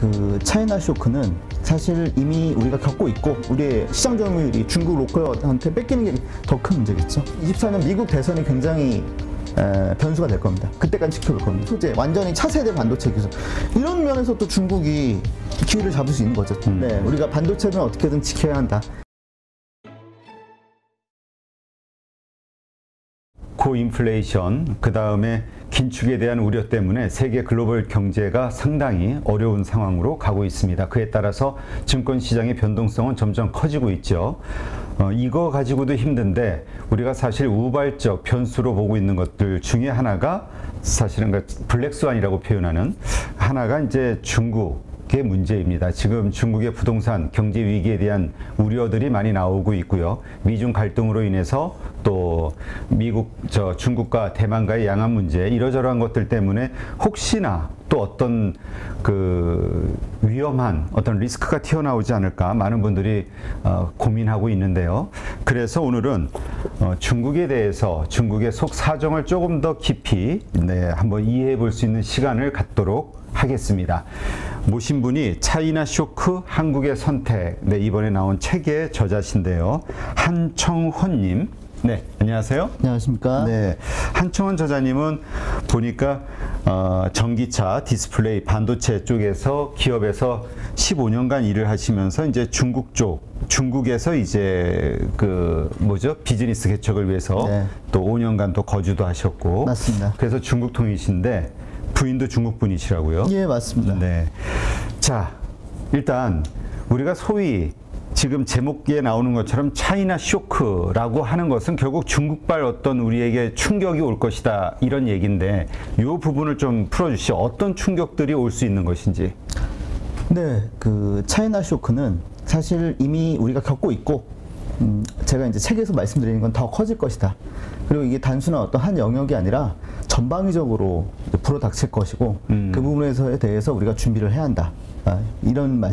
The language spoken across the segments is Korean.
그 차이나 쇼크는 사실 이미 우리가 겪고 있고 우리의 시장 점유율이 중국 로컬한테 뺏기는 게 더 큰 문제겠죠. 24년 미국 대선이 굉장히 변수가 될 겁니다. 그때까지 지켜볼 겁니다. 소재 완전히 차세대 반도체 기술 이런 면에서 또 중국이 기회를 잡을 수 있는 거죠. 네, 우리가 반도체는 어떻게든 지켜야 한다. 고인플레이션, 그 다음에 긴축에 대한 우려 때문에 세계 글로벌 경제가 상당히 어려운 상황으로 가고 있습니다. 그에 따라서 증권시장의 변동성은 점점 커지고 있죠. 이거 가지고도 힘든데 우리가 사실 우발적 변수로 보고 있는 것들 중에 하나가 사실은 블랙스완이라고 표현하는 하나가 이제 중국의 문제입니다. 지금 중국의 부동산 경제 위기에 대한 우려들이 많이 나오고 있고요. 미중 갈등으로 인해서 또 중국과 대만과의 양안 문제 이러저러한 것들 때문에 혹시나 또 어떤 그 위험한 어떤 리스크가 튀어나오지 않을까 많은 분들이 고민하고 있는데요. 그래서 오늘은 중국에 대해서 중국의 속 사정을 조금 더 깊이 한번 이해해 볼 수 있는 시간을 갖도록 하겠습니다. 모신 분이 차이나 쇼크 한국의 선택, 이번에 나온 책의 저자신데요. 한청헌님. 네, 안녕하세요. 안녕하십니까. 네, 한청헌 저자님은 보니까 전기차, 디스플레이, 반도체 쪽에서 기업에서 15년간 일을 하시면서 이제 중국에서 이제 비즈니스 개척을 위해서 또 5년간 또 거주도 하셨고. 맞습니다. 그래서 중국 통이신데 부인도 중국 분이시라고요? 예, 맞습니다. 네. 자, 일단 우리가 소위 지금 제목에 나오는 것처럼 차이나 쇼크라고 하는 것은 결국 중국발 어떤 우리에게 충격이 올 것이다 이런 얘기인데 이 부분을 좀 풀어주시죠. 어떤 충격들이 올 수 있는 것인지. 네, 그 차이나 쇼크는 사실 이미 우리가 겪고 있고 제가 이제 책에서 말씀드리는 건 더 커질 것이다. 그리고 이게 단순한 어떤 한 영역이 아니라 전방위적으로 불어닥칠 것이고 그 부분에 대해서 우리가 준비를 해야 한다. 이런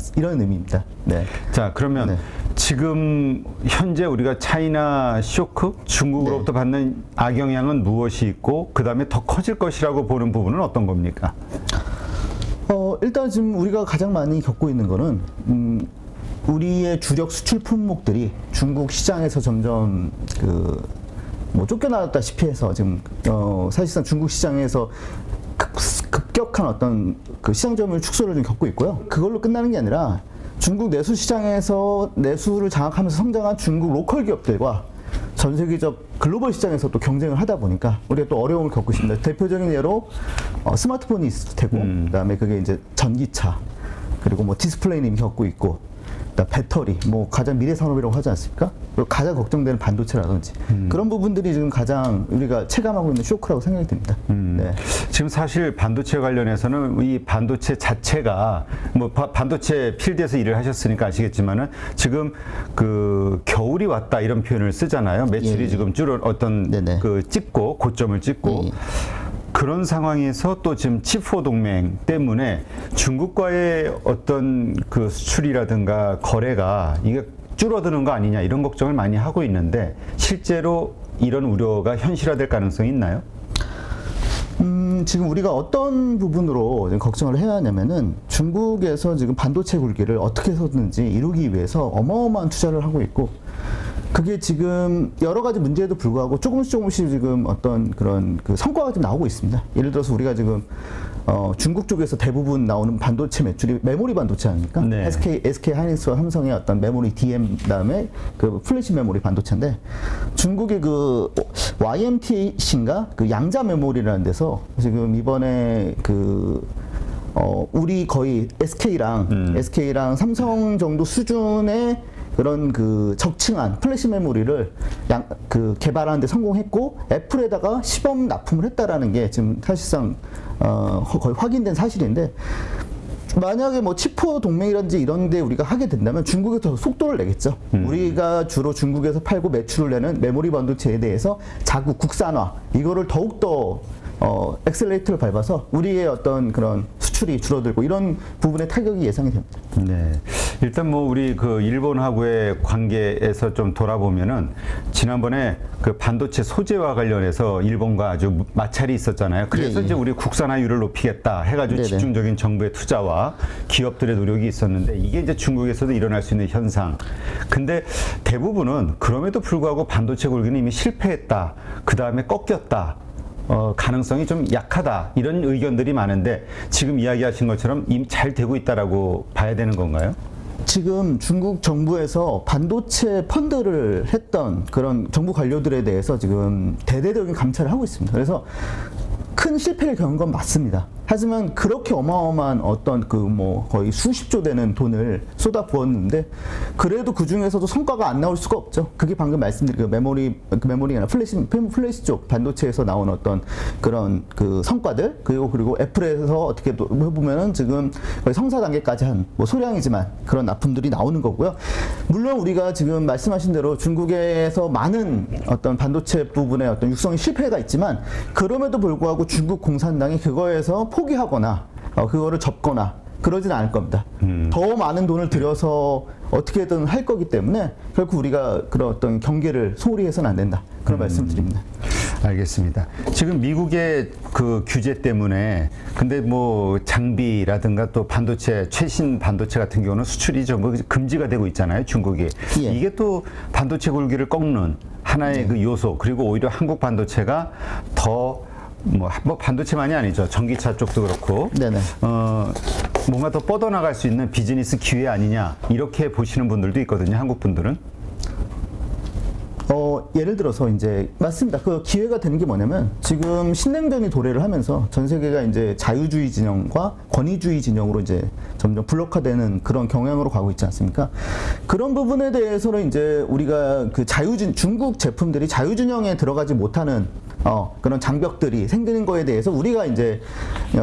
의미입니다. 네. 자, 그러면 지금 현재 우리가 차이나 쇼크, 중국으로부터 받는 악영향은 무엇이 있고 그 다음에 더 커질 것이라고 보는 부분은 어떤 겁니까? 일단 지금 우리가 가장 많이 겪고 있는 거는 우리의 주력 수출 품목들이 중국 시장에서 점점 쫓겨나다시피 해서 지금 사실상 중국 시장에서 급격한 어떤 그 시장 점유율 축소를 좀 겪고 있고요. 그걸로 끝나는 게 아니라 중국 내수 시장에서 내수를 장악하면서 성장한 중국 로컬 기업들과 전 세계적 글로벌 시장에서 또 경쟁을 하다 보니까 우리가 또 어려움을 겪고 있습니다. 대표적인 예로 스마트폰이 있을 테고, 그다음에 그게 이제 전기차, 그리고 디스플레이는 이미 겪고 있고, 배터리, 가장 미래 산업이라고 하지 않습니까? 그리고 가장 걱정되는 반도체라든지 그런 부분들이 지금 가장 우리가 체감하고 있는 쇼크라고 생각이 듭니다. 네. 지금 사실 반도체 관련해서는 이 반도체 자체가 반도체 필드에서 일을 하셨으니까 아시겠지만은 지금 그 겨울이 왔다 이런 표현을 쓰잖아요. 매출이 지금 찍고 고점을 찍고. 그런 상황에서 또 지금 칩4 동맹 때문에 중국과의 어떤 그 수출이라든가 거래가 이게 줄어드는 거 아니냐 이런 걱정을 많이 하고 있는데 실제로 이런 우려가 현실화될 가능성이 있나요? 지금 우리가 어떤 부분으로 걱정을 해야 하냐면은 중국에서 지금 반도체 굴기를 어떻게 해서든지 이루기 위해서 어마어마한 투자를 하고 있고 그게 지금 여러 가지 문제에도 불구하고 조금씩 지금 어떤 그런 성과가 좀 나오고 있습니다. 예를 들어서 우리가 지금 중국 쪽에서 대부분 나오는 반도체 매출이 메모리 반도체 아닙니까? 네. SK 하이닉스와 삼성의 어떤 메모리 DM 다음에 그 플래시 메모리 반도체인데 중국의 그 YMTC인가 그 양자 메모리라는 데서 지금 이번에 우리 거의 SK랑 삼성 정도 수준의 그런 적층한 플래시 메모리를 개발하는 데 성공했고 애플에다가 시범 납품을 했다라는 게 지금 사실상 거의 확인된 사실인데 만약에 칩4 동맹이라든지 이런 데 우리가 하게 된다면 중국에 더 속도를 내겠죠. 우리가 주로 중국에서 팔고 매출을 내는 메모리 반도체에 대해서 자국 국산화 이거를 더욱더 엑셀레이터를 밟아서 우리의 어떤 그런 수출이 줄어들고 이런 부분에 타격이 예상이 됩니다. 네. 일단 뭐 우리 그 일본하고의 관계에서 좀 돌아보면은 지난번에 그 반도체 소재와 관련해서 일본과 아주 마찰이 있었잖아요. 그래서 예, 예. 이제 우리 국산화율을 높이겠다 해가지고 네네. 집중적인 정부의 투자와 기업들의 노력이 있었는데 이게 이제 중국에서도 일어날 수 있는 현상. 근데 대부분은 그럼에도 불구하고 반도체 굴기는 이미 실패했다. 그 다음에 꺾였다. 가능성이 좀 약하다 이런 의견들이 많은데 지금 이야기하신 것처럼 이미 잘 되고 있다라고 봐야 되는 건가요? 지금 중국 정부에서 반도체 펀드를 했던 그런 정부 관료들에 대해서 지금 대대적인 감찰을 하고 있습니다. 그래서 큰 실패를 겪은 건 맞습니다. 하지만 그렇게 어마어마한 어떤 그 뭐 거의 수십조 되는 돈을 쏟아 부었는데 그래도 그 중에서도 성과가 안 나올 수가 없죠. 그게 방금 말씀드린 그 메모리가 아니라 플래시 쪽 반도체에서 나온 어떤 그런 그 성과들 그리고 애플에서 어떻게 해보면은 지금 거의 성사 단계까지 한 뭐 소량이지만 그런 납품들이 나오는 거고요. 물론 우리가 지금 말씀하신 대로 중국에서 많은 어떤 반도체 부분의 어떤 육성의 실패가 있지만 그럼에도 불구하고 중국 공산당이 그거에서 포기하거나 그거를 접거나 그러진 않을 겁니다. 더 많은 돈을 들여서 어떻게든 할 거기 때문에 결국 우리가 그런 어떤 경계를 소홀히 해서는 안 된다. 그런 말씀드립니다. 알겠습니다. 지금 미국의 그 규제 때문에 근데 뭐 장비라든가 또 반도체 최신 반도체 같은 경우는 수출이 전부 금지가 되고 있잖아요. 중국이. 예. 이게 또 반도체 굴기를 꺾는 하나의 그 요소 그리고 오히려 한국 반도체가 더 뭐 반도체만이 아니죠. 전기차 쪽도 그렇고 네네. 뭔가 더 뻗어나갈 수 있는 비즈니스 기회 아니냐 이렇게 보시는 분들도 있거든요. 한국 분들은. 예를 들어서 이제 맞습니다. 그 기회가 되는 게 뭐냐면 지금 신냉전이 도래를 하면서 전 세계가 이제 자유주의 진영과 권위주의 진영으로 이제 점점 블록화되는 그런 경향으로 가고 있지 않습니까? 그런 부분에 대해서는 이제 우리가 그 중국 제품들이 자유진영에 들어가지 못하는 그런 장벽들이 생기는 거에 대해서 우리가 이제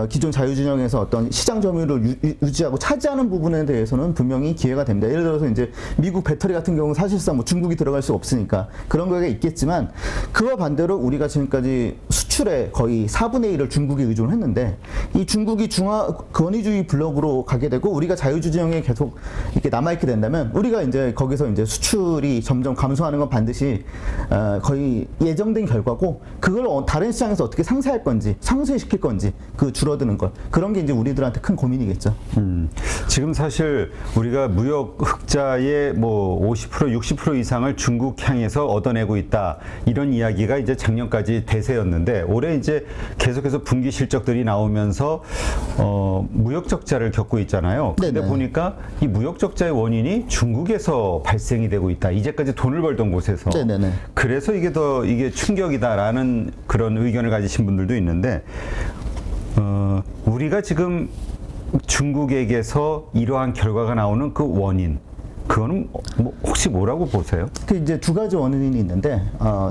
기존 자유진영에서 어떤 시장 점유율을 유지하고 차지하는 부분에 대해서는 분명히 기회가 됩니다. 예를 들어서 이제 미국 배터리 같은 경우는 사실상 뭐 중국이 들어갈 수 없으니까 그런 거가 있겠지만 그와 반대로 우리가 지금까지 수출의 거의 4분의 1을 중국에 의존을 했는데 이 중국이 권위주의 블록으로 가게 되고 우리가 자유주진영에 계속 이렇게 남아있게 된다면 우리가 이제 거기서 이제 수출이 점점 감소하는 건 반드시 거의 예정된 결과고 그걸 다른 시장에서 어떻게 상쇄할 건지 상쇄시킬 건지 그 줄어드는 것 그런 게 이제 우리들한테 큰 고민이겠죠. 지금 사실 우리가 무역 흑자의 뭐 50% 60% 이상을 중국 향해서 얻어내고 있다 이런 이야기가 이제 작년까지 대세였는데 올해 이제 계속해서 분기 실적들이 나오면서 무역 적자를 겪고 있잖아요. 근데 네네. 보니까 이 무역 적자의 원인이 중국에서 발생이 되고 있다. 이제까지 돈을 벌던 곳에서. 네네네. 그래서 이게 충격이다라는 그런 의견을 가지신 분들도 있는데 우리가 지금 중국에게서 이러한 결과가 나오는 그 원인 그거는 뭐 혹시 뭐라고 보세요? 그 이제 두 가지 원인이 있는데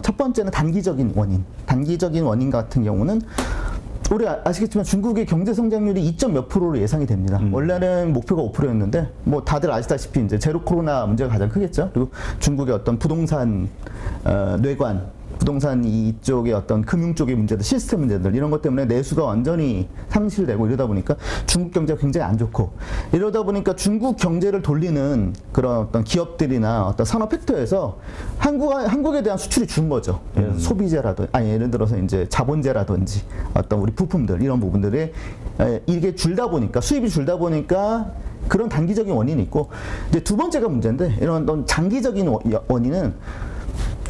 첫 번째는 단기적인 원인. 단기적인 원인 같은 경우는 우리 아시겠지만 중국의 경제 성장률이 2점 몇 %로 예상이 됩니다. 원래는 목표가 5%였는데 뭐 다들 아시다시피 이제 제로 코로나 문제가 가장 크겠죠. 그리고 중국의 어떤 부동산 뇌관 부동산 이쪽의 어떤 금융 쪽의 문제들, 시스템 문제들 이런 것 때문에 내수가 완전히 상실되고 이러다 보니까 중국 경제가 굉장히 안 좋고 이러다 보니까 중국 경제를 돌리는 그런 어떤 기업들이나 어떤 산업 섹터에서 한국에 대한 수출이 준 거죠. 예를 들어서 소비재라든지 예를 들어서 이제 자본재라든지 어떤 우리 부품들 이런 부분들이 이게 줄다 보니까 수입이 줄다 보니까 그런 단기적인 원인이 있고 이제 두 번째가 문제인데 이런 어떤 장기적인 원인은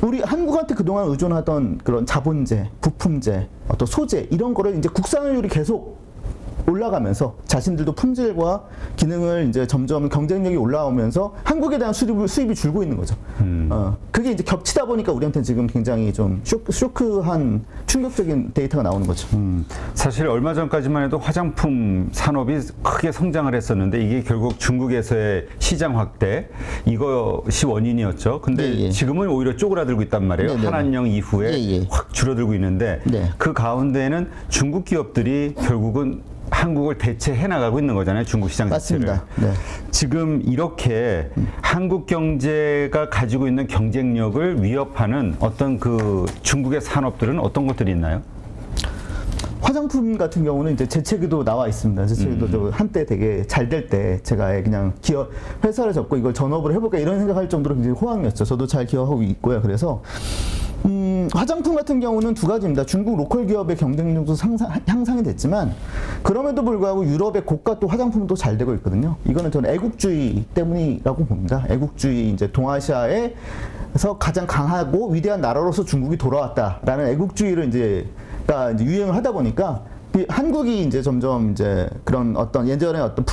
우리 한국한테 그동안 의존하던 그런 자본재, 부품재, 어떤 소재 이런 거를 이제 국산화율이 계속 올라가면서 자신들도 품질과 기능을 이제 점점 경쟁력이 올라오면서 한국에 대한 수입이 줄고 있는 거죠. 그게 이제 겹치다 보니까 우리한테 지금 굉장히 좀 쇼크한 충격적인 데이터가 나오는 거죠. 사실 얼마 전까지만 해도 화장품 산업이 크게 성장을 했었는데 이게 결국 중국에서의 시장 확대 이것이 원인이었죠. 근데 예. 지금은 오히려 쪼그라들고 있단 말이에요. 네네네. 한안령 이후에 예. 확 줄어들고 있는데 네. 그 가운데에는 중국 기업들이 결국은 한국을 대체해 나가고 있는 거잖아요. 중국 시장 자체를. 맞습니다. 네. 지금 이렇게 한국 경제가 가지고 있는 경쟁력을 위협하는 어떤 그 중국의 산업들은 어떤 것들이 있나요? 화장품 같은 경우는 이제 제 책에도 나와 있습니다. 제 책에도 저 한때 되게 잘 될 때 제가 그냥 기업 회사를 접고 이걸 전업으로 해볼까 이런 생각할 정도로 굉장히 호황이었죠. 저도 잘 기억하고 있고요. 그래서 화장품 같은 경우는 두 가지입니다. 중국 로컬 기업의 경쟁력도 향상이 됐지만 그럼에도 불구하고 유럽의 고가 또 화장품은 또 잘 되고 있거든요. 이거는 저는 애국주의 때문이라고 봅니다. 애국주의 이제 동아시아에서 가장 강하고 위대한 나라로서 중국이 돌아왔다라는 애국주의를 이제 유행을 하다 보니까 한국이 이제 점점 이제 그런 어떤 예전에 어떤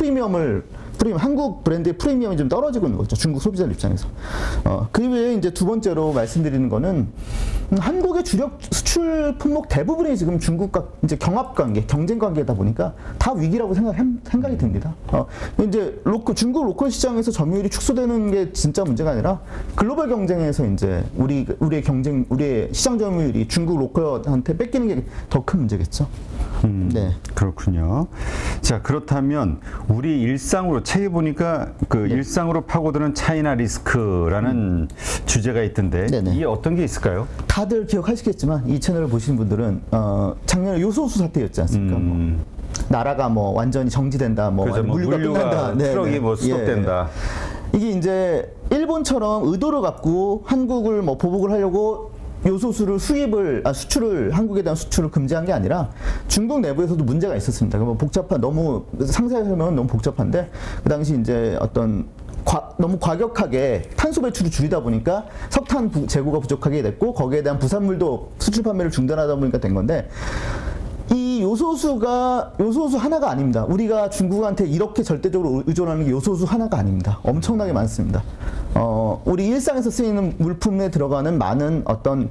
한국 브랜드의 프리미엄이 좀 떨어지고 있는 거죠. 중국 소비자 입장에서. 그 외에 이제 두 번째로 말씀드리는 거는 한국의 주력 수출 품목 대부분이 지금 중국과 이제 경합관계, 경쟁관계다 보니까 다 위기라고 생각이 듭니다. 이제 중국 로컬 시장에서 점유율이 축소되는 게 진짜 문제가 아니라 글로벌 경쟁에서 이제 우리의 시장 점유율이 중국 로컬한테 뺏기는 게 더 큰 문제겠죠. 네. 그렇군요. 자, 그렇다면 우리 일상으로 책에 보니까 그 네. 일상으로 파고드는 차이나 리스크라는 주제가 있던데 네네. 이게 어떤 게 있을까요? 다들 기억하시겠지만 이 채널을 보시는 분들은 작년에 요소수 사태였지 않습니까? 나라가 뭐 완전히 정지된다, 뭐 그렇죠. 물류가 끝난다, 트럭이 뭐 스톱된다. 이게 이제 일본처럼 의도를 갖고 한국을 뭐 보복을 하려고 요소수를 수출을 한국에 대한 수출을 금지한 게 아니라 중국 내부에서도 문제가 있었습니다. 뭐 너무 상세히 설명은 너무 복잡한데 그 당시 이제 너무 과격하게 탄소 배출을 줄이다 보니까 석탄 재고가 부족하게 됐고 거기에 대한 부산물도 수출 판매를 중단하다 보니까 된 건데 이 요소수 하나가 아닙니다. 우리가 중국한테 이렇게 절대적으로 의존하는 게 요소수 하나가 아닙니다. 엄청나게 많습니다. 우리 일상에서 쓰이는 물품에 들어가는 많은 어떤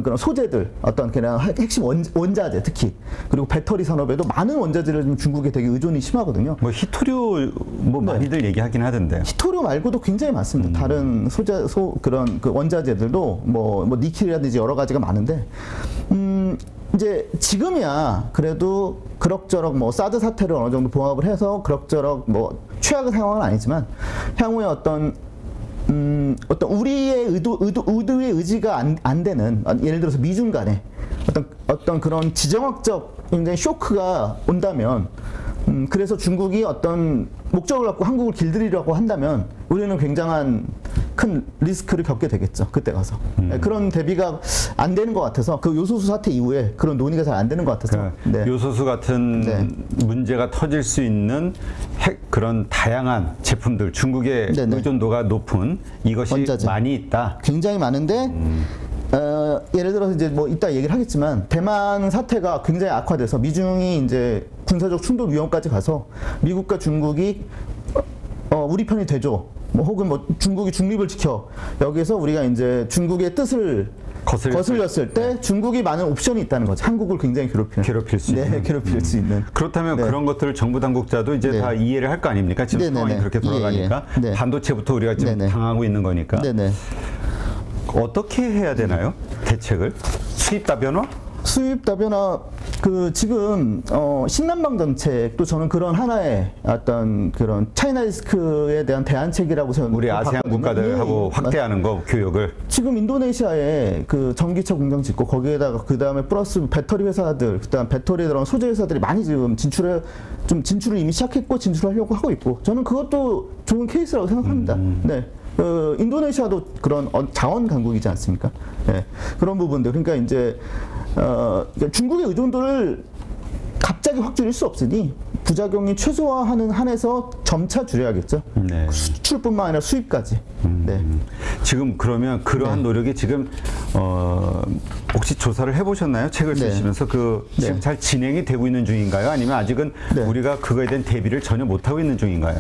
그런 소재들, 그냥 핵심 원자재 특히 그리고 배터리 산업에도 많은 원자재를 좀 중국에 되게 의존이 심하거든요. 뭐 히토류 뭐 네. 많이들 얘기하긴 하던데. 히토류 말고도 굉장히 많습니다. 다른 그런 그 원자재들도 뭐 니켈이라든지 여러 가지가 많은데 이제 지금이야 그래도 그럭저럭 뭐 사드 사태를 어느 정도 봉합을 해서 그럭저럭 뭐 최악의 상황은 아니지만 향후에 어떤 우리의 의도의 의지가 안 되는 예를 들어서 미중 간에 어떤 그런 지정학적 굉장히 쇼크가 온다면 그래서 중국이 어떤 목적을 갖고 한국을 길들이려고 한다면 우리는 굉장한 큰 리스크를 겪게 되겠죠. 그때 가서. 그런 대비가 안 되는 것 같아서 그 요소수 사태 이후에 그런 논의가 잘 안 되는 것 같아서. 그러니까 요소수 같은 문제가 터질 수 있는 그런 다양한 제품들 중국의 의존도가 높은 이것이 원자재. 많이 있다. 굉장히 많은데 예를 들어서 이제 뭐 이따 얘기를 하겠지만 대만 사태가 굉장히 악화돼서 미중이 이제 군사적 충돌 위험까지 가서 미국과 중국이 우리 편이 되죠. 뭐 혹은 뭐 중국이 중립을 지켜 여기서 우리가 이제 중국의 뜻을 거슬렸을 때 중국이 많은 옵션이 있다는 거죠. 한국을 굉장히 괴롭힐 수 있는. 괴롭힐 수 있는. 그렇다면 그런 것들을 정부 당국자도 이제 다 이해를 할 거 아닙니까? 지금 상황이 그렇게 돌아가니까 반도체부터 우리가 지금 당하고 있는 거니까. 어떻게 해야 되나요? 대책을? 수입 다변화? 수입 다변화 지금 신남방 정책도 저는 그런 하나의 어떤 그런 차이나 리스크에 대한 대안책이라고 저는 우리 아세안 국가들하고 확대하는 거 교육을 지금 인도네시아에 그 전기차 공장 짓고 거기에다가 그 다음에 플러스 배터리 회사들 그다음 배터리에 들어간 소재 회사들이 많이 지금 진출을 이미 시작했고 진출하려고 하고 있고 저는 그것도 좋은 케이스라고 생각합니다. 네. 인도네시아도 그런 자원 강국이지 않습니까? 네. 그런 부분들 그러니까 이제 중국의 의존도를 갑자기 확 줄일 수 없으니 부작용이 최소화하는 한에서 점차 줄여야겠죠. 네. 수출뿐만 아니라 수입까지. 네. 지금 그러면 그러한 노력이 지금 혹시 조사를 해보셨나요? 책을 쓰시면서 지금 잘 진행이 되고 있는 중인가요? 아니면 아직은 우리가 그거에 대한 대비를 전혀 못하고 있는 중인가요?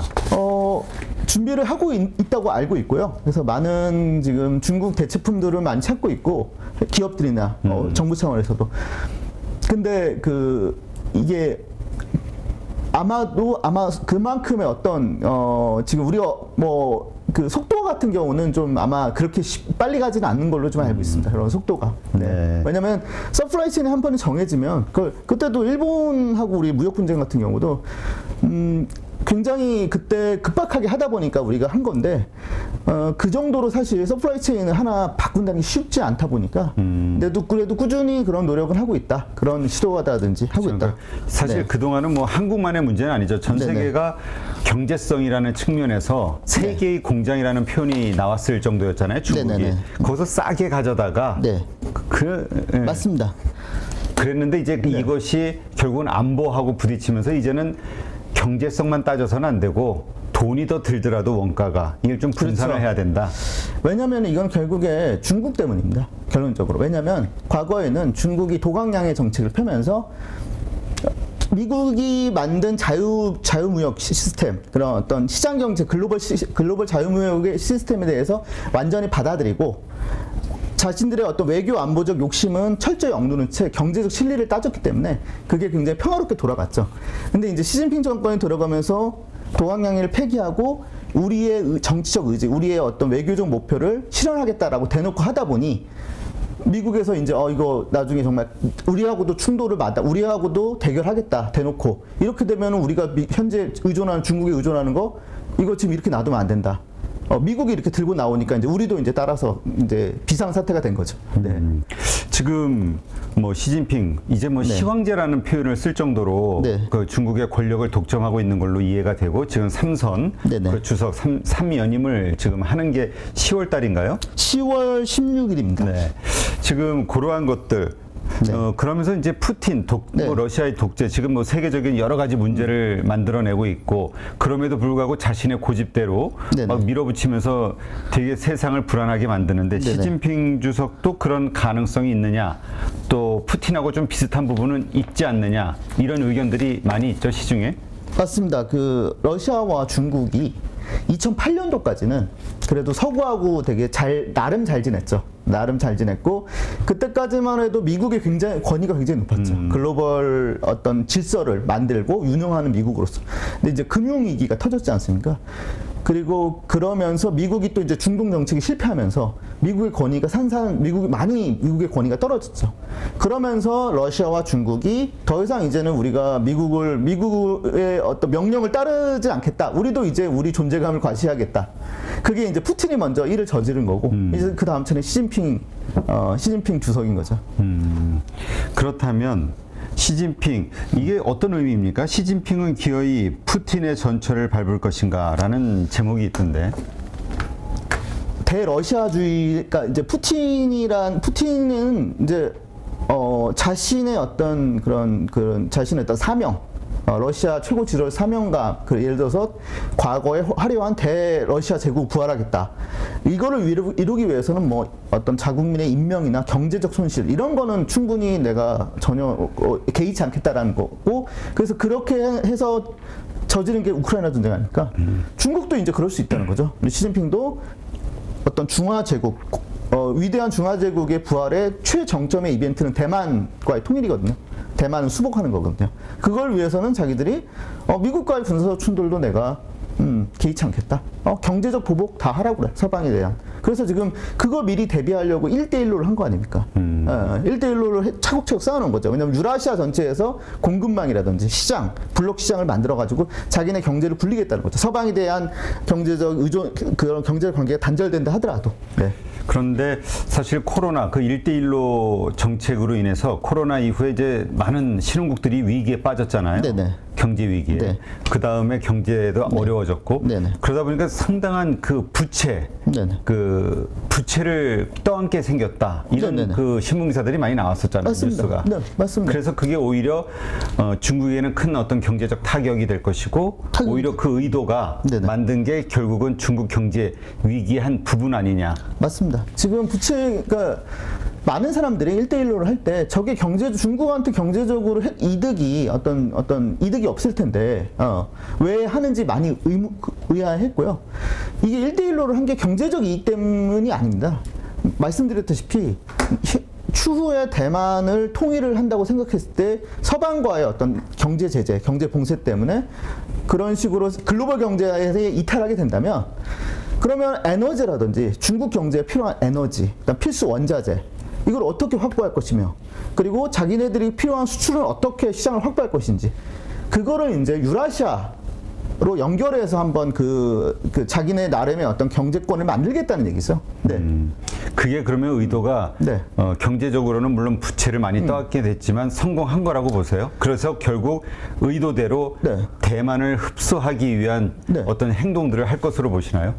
준비를 하고 있다고 알고 있고요. 그래서 많은 지금 중국 대체품들을 많이 찾고 있고 기업들이나 정부 차원에서도. 근데 이게 아마 그만큼의 어떤 지금 우리가 그 속도 같은 경우는 좀 아마 그렇게 빨리 가지는 않는 걸로 좀 알고 있습니다. 그런 속도가. 네. 왜냐면 서플라이 체인이 한 번에 정해지면 그때도 일본하고 우리 무역 분쟁 같은 경우도 굉장히 그때 급박하게 하다 보니까 우리가 한 건데 그 정도로 사실 서플라이 체인을 하나 바꾼다는 게 쉽지 않다 보니까 그래도 꾸준히 그런 노력을 하고 있다. 그런 시도하다든지 하고 있다. 사실 네. 그동안은 뭐 한국만의 문제는 아니죠. 전 네네. 세계가 경제성이라는 측면에서 세계의 공장이라는 표현이 나왔을 정도였잖아요. 중국이. 네네네. 거기서 싸게 가져다가 네. 예. 맞습니다. 그랬는데 이제 이것이 결국은 안보하고 부딪히면서 이제는 경제성만 따져서는 안 되고 돈이 더 들더라도 원가가 이걸 좀 분산을 해야 된다. 왜냐하면 이건 결국에 중국 때문입니다. 결론적으로. 왜냐하면 과거에는 중국이 도강량의 정책을 펴면서 미국이 만든 자유무역 시스템, 그런 어떤 시장경제, 글로벌 자유무역의 시스템에 대해서 완전히 받아들이고 자신들의 어떤 외교 안보적 욕심은 철저히 억누른 채 경제적 실리를 따졌기 때문에 그게 굉장히 평화롭게 돌아갔죠. 근데 이제 시진핑 정권이 들어가면서 도강량을 폐기하고 우리의 정치적 의지, 우리의 어떤 외교적 목표를 실현하겠다라고 대놓고 하다 보니 미국에서 이제 이거 나중에 정말 우리하고도 충돌을 우리하고도 대결하겠다 대놓고 이렇게 되면 우리가 현재 의존하는 중국에 의존하는 거 이거 지금 이렇게 놔두면 안 된다. 미국이 이렇게 들고 나오니까 이제 우리도 이제 따라서 이제 비상 사태가 된 거죠. 네. 지금 뭐 시진핑 이제 뭐 네. 시황제라는 표현을 쓸 정도로 네. 그 중국의 권력을 독점하고 있는 걸로 이해가 되고 지금 삼선 네네. 그 주석 3연임을 지금 하는 게 10월 달인가요? 10월 16일입니다. 네. 지금 그러한 것들 네. 그러면서 이제 푸틴 네. 뭐 러시아의 독재 지금 뭐 세계적인 여러 가지 문제를 만들어내고 있고 그럼에도 불구하고 자신의 고집대로 네네. 막 밀어붙이면서 되게 세상을 불안하게 만드는데 네네. 시진핑 주석도 그런 가능성이 있느냐 또 푸틴하고 좀 비슷한 부분은 있지 않느냐 이런 의견들이 많이 있죠 시중에. 맞습니다. 그 러시아와 중국이 2008년도까지는 그래도 서구하고 되게 나름 잘 지냈죠. 나름 잘 지냈고 그때까지만 해도 미국의 권위가 굉장히 높았죠. 글로벌 어떤 질서를 만들고 운영하는 미국으로서. 근데 이제 금융위기가 터졌지 않습니까? 그리고 그러면서 미국이 또 이제 중동 정책이 실패하면서 미국의 권위가 미국의 권위가 떨어졌죠. 그러면서 러시아와 중국이 더 이상 이제는 우리가 미국의 어떤 명령을 따르지 않겠다. 우리도 이제 우리 존재감을 과시하겠다. 그게 이제 푸틴이 먼저 일을 저지른 거고 이제 그 다음 차례 시진핑 주석인 거죠. 그렇다면 시진핑 이게 어떤 의미입니까? 시진핑은 기어이 푸틴의 전철을 밟을 것인가라는 제목이 있던데. 대러시아주의가 이제 푸틴은 이제 자신의 어떤 그런 자신의 어떤 사명, 러시아 최고 지도자 사명감, 예를 들어서 과거에 화려한 대러시아 제국 부활하겠다. 이거를 이루기 위해서는 뭐 어떤 자국민의 인명이나 경제적 손실 이런 거는 충분히 내가 전혀 개의치 않겠다라는 거고 그래서 그렇게 해서 저지른 게 우크라이나 전쟁 아닙니까? 중국도 이제 그럴 수 있다는 거죠. 시진핑도 어떤 중화제국, 위대한 중화제국의 부활의 최정점의 이벤트는 대만과의 통일이거든요. 대만은 수복하는 거거든요. 그걸 위해서는 자기들이 미국과의 군사적 충돌도 내가 개의치 않겠다. 경제적 보복 다 하라고 그래. 서방에 대한. 그래서 지금 그거 미리 대비하려고 1대1로를 한 거 아닙니까? 1대1로를 차곡차곡 쌓아놓은 거죠. 왜냐하면 유라시아 전체에서 공급망이라든지 시장, 블록 시장을 만들어가지고 자기네 경제를 굴리겠다는 거죠. 서방에 대한 경제적 그런 경제적 관계가 단절된다 하더라도. 네. 그런데 사실 코로나 그 1대1로 정책으로 인해서 코로나 이후에 이제 많은 신흥국들이 위기에 빠졌잖아요. 네네. 경제 위기에. 네. 그 다음에 경제도 어려워졌고. 네네. 그러다 보니까 상당한 그 부채, 네네. 그 부채를 떠안게 생겼다. 이런 네네네. 그 신문 기사들이 많이 나왔었잖아요. 맞습니다. 뉴스가. 네, 맞습니다. 그래서 그게 오히려 중국에는 큰 어떤 경제적 타격이 될 것이고 오히려 그 의도가 네네. 만든 게 결국은 중국 경제 위기의 한 부분 아니냐. 맞습니다. 지금 부채가 많은 사람들이 1대1로를 할 때 저게 중국한테 경제적으로 이득이 어떤 이득이 없을 텐데 왜 하는지 많이 의아했고요. 이게 1대1로를 한 게 경제적 이익 때문이 아닙니다. 말씀드렸다시피 추후에 대만을 통일을 한다고 생각했을 때 서방과의 어떤 경제 제재, 경제 봉쇄 때문에 그런 식으로 글로벌 경제에 이탈하게 된다면 그러면 에너지라든지 중국 경제에 필요한 에너지, 그다음 필수 원자재 이걸 어떻게 확보할 것이며 그리고 자기네들이 필요한 수출은 어떻게 시장을 확보할 것인지 그거를 이제 유라시아 연결해서 한번 그 자기네 나름의 어떤 경제권을 만들겠다는 얘기죠. 네. 그게 그러면 의도가 네. 경제적으로는 물론 부채를 많이 떠안게 됐지만 성공한 거라고 보세요? 그래서 결국 의도대로 네. 대만을 흡수하기 위한 네. 어떤 행동들을 할 것으로 보시나요?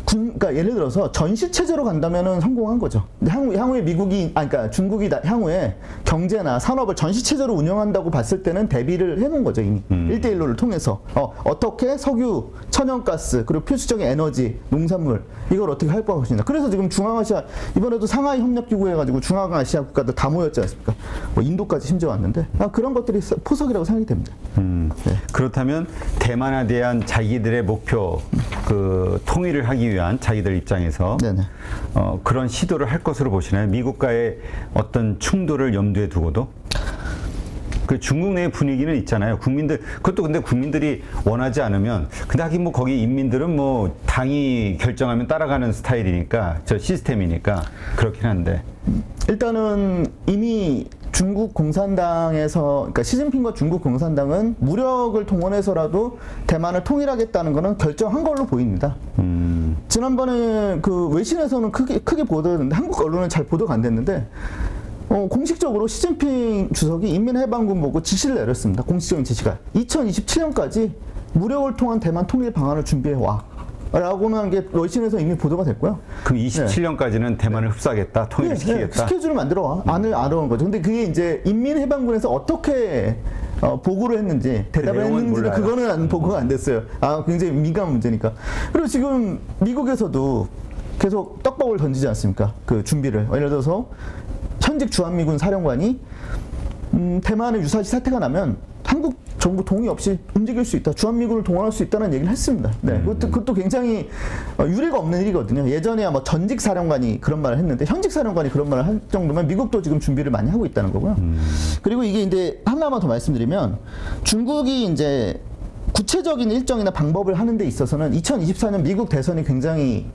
그러니까 예를 들어서 전시 체제로 간다면은 성공한 거죠. 근데 향후에 미국이, 그러니까 중국이 향후에 경제나 산업을 전시 체제로 운영한다고 봤을 때는 대비를 해놓은 거죠 이미. 1대1로를 통해서 어떻게 석유, 천연가스 그리고 필수적인 에너지, 농산물 이걸 어떻게 할 것인가. 그래서 지금 중앙아시아 이번에도 상하이 협력기구 해가지고 중앙아시아 국가들 다 모였지 않습니까? 뭐 인도까지 심지어 왔는데 그런 것들이 포석이라고 생각이 됩니다. 네. 그렇다면 대만에 대한 자기들의 목표, 그 통일을 하기 위한 자기들 입장에서 그런 시도를 할 것으로 보시나요? 미국과의 어떤 충돌을 염두에 두고도? 그 중국 내 분위기는 있잖아요. 국민들, 그것도 근데 국민들이 원하지 않으면, 근데 하긴 뭐 거기 인민들은 뭐 당이 결정하면 따라가는 스타일이니까, 저 시스템이니까 그렇긴 한데. 일단은 이미 중국 공산당에서, 그러니까 시진핑과 중국 공산당은 무력을 동원해서라도 대만을 통일하겠다는 거는 결정한 걸로 보입니다. 지난번에 그 외신에서는 크게 보도했는데 한국 언론은 잘 보도가 안 됐는데 공식적으로 시진핑 주석이 인민해방군 보고 지시를 내렸습니다. 공식적인 지시가 2027년까지 무력을 통한 대만 통일 방안을 준비해 와. 라고는 한 게 외신에서 이미 보도가 됐고요. 그럼 27년까지는 대만을 흡수하겠다, 통일시키겠다. 스케줄을 만들어 와. 안을 알아온 거죠. 근데 그게 이제 인민해방군에서 어떻게 보고를 했는지 대답을 했는지는 그거는 보고가 안 됐어요. 굉장히 민감한 문제니까. 그리고 지금 미국에서도 계속 떡밥을 던지지 않습니까? 그 준비를. 예를 들어서 현직 주한미군 사령관이 대만에 유사시 사태가 나면 한국 정부 동의 없이 움직일 수 있다. 주한미군을 동원할 수 있다는 얘기를 했습니다. 네, 그것도 굉장히 유례가 없는 일이거든요. 예전에야 뭐 전직 사령관이 그런 말을 했는데 현직 사령관이 그런 말을 할 정도면 미국도 지금 준비를 많이 하고 있다는 거고요. 그리고 이게 이제 하나만 더 말씀드리면 중국이 이제 구체적인 일정이나 방법을 하는 데 있어서는 2024년 미국 대선이 굉장히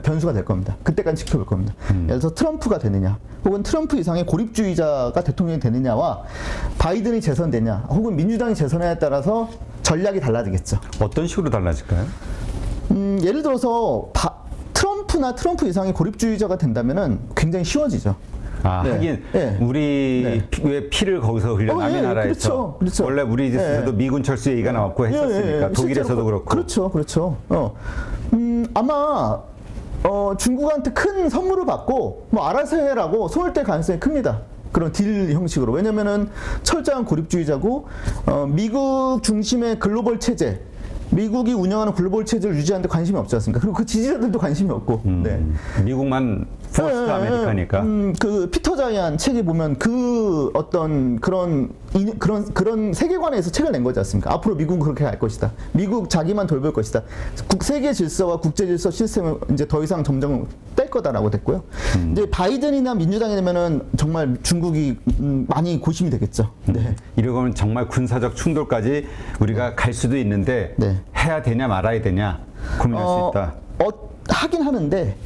변수가 될 겁니다. 그때까지 지켜볼 겁니다. 예를 들어서 트럼프가 되느냐, 혹은 트럼프 이상의 고립주의자가 대통령이 되느냐와 바이든이 재선되냐, 혹은 민주당이 재선에 따라서 전략이 달라지겠죠. 어떤 식으로 달라질까요? 예를 들어서 트럼프나 트럼프 이상의 고립주의자가 된다면은 굉장히 쉬워지죠. 하긴 우리 왜 피를 거기서 흘려 남의 나라에서 그렇죠. 원래 우리에서도 미군 철수 얘기가 나왔고 했었으니까 독일에서도 그렇고 그렇죠. 아마 중국한테 큰 선물을 받고 뭐 알아서 해라고 손을 뗄 가능성이 큽니다. 그런 딜 형식으로. 왜냐면은 철저한 고립주의자고 미국 중심의 글로벌 체제, 미국이 운영하는 글로벌 체제를 유지하는 데 관심이 없지 않습니까? 그리고 그 지지자들도 관심이 없고. 미국만 퍼스트 아메리카니까. 그 피터 자이안 책에 보면 그 어떤 그런 세계관에서 책을 낸 거지 않습니까? 앞으로 미국은 그렇게 할 것이다. 미국 자기만 돌볼 것이다. 세계 질서와 국제 질서 시스템을 이제 더 이상 점점 뗄 거다라고 됐고요. 이제 바이든이나 민주당이 되면은 정말 중국이 많이 고심이 되겠죠. 이러면 정말 군사적 충돌까지 우리가 갈 수도 있는데 해야 되냐 말아야 되냐 고민할 수 있다. 하긴 하는데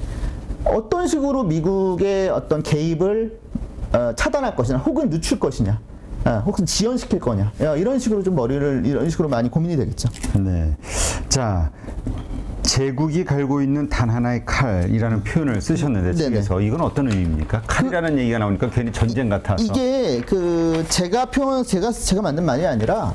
어떤 식으로 미국의 어떤 개입을 차단할 것이냐, 혹은 늦출 것이냐, 혹은 지연시킬 거냐, 이런 식으로 좀 이런 식으로 많이 고민이 되겠죠. 네. 자, 제국이 갈고 있는 단 하나의 칼이라는 표현을 쓰셨는데 책에서 이건 어떤 의미입니까? 칼이라는 얘기가 나오니까 괜히 전쟁 같아서. 이게 제가 만든 말이 아니라